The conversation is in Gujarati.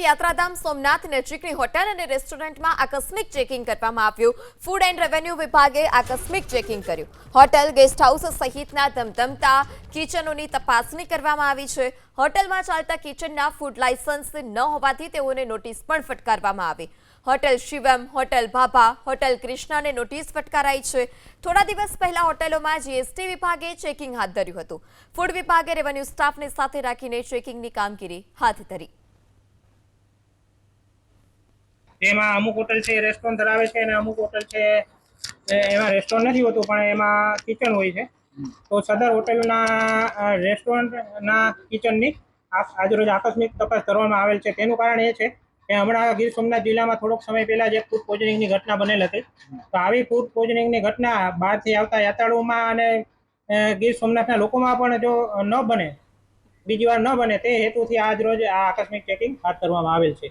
યાત્રાધામ સોમનાથ નજીકની હોટેલ અને રેસ્ટોરન્ટમાં આકસ્મિક ચેકિંગ કરવામાં આવ્યું। ફૂડ એન્ડ રેવન્યુ વિભાગે આકસ્મિક ચેકિંગ કર્યું। હોટેલ, ગેસ્ટ હાઉસ સહિતના ધમધમતા કિચનોની તપાસણી કરવામાં આવી છે। હોટેલમાં ચાલતા કિચનના ફૂડ લાયસન્સ ન હોવાથી તેઓને નોટિસ પણ ફટકારવામાં આવી। Hotel Shivam, hotel Bhabha, hotel કૃષ્ણાને નોટિસ ફટકારાઈ છે। થોડા દિવસ પહેલા હોટેલોમાં જીએસટી વિભાગે ચેકિંગ હાથ ધર્યું હતું। ફૂડ વિભાગે રેવન્યુ સ્ટાફને સાથે રાખીને ચેકિંગની કામગીરી હાથ ધરી। એમાં અમુક હોટલ છે રેસ્ટોરન્ટ ધરાવે છે અને અમુક હોટલ છે એમાં રેસ્ટોરન્ટ નથી હોતું પણ એમાં કિચન હોય છે। તો સદર હોટલના રેસ્ટોરન્ટના કિચનની આજરોજ આકસ્મિક તપાસ કરવામાં આવેલ છે। તેનું કારણ એ છે કે હમણાં ગીર સોમનાથ જિલ્લામાં થોડોક સમય પહેલા જ એક ફૂડ પોઈઝનિંગની ઘટના બનેલ હતી। તો આવી ફૂડ પોઈઝનિંગની ઘટના બહારથી આવતા યાત્રાળુઓમાં અને ગીર સોમનાથના લોકોમાં પણ જો ન બને, બીજી વાર ન બને તે હેતુથી આજરોજ આ આકસ્મિક ચેકિંગ હાથ ધરવામાં આવેલ છે।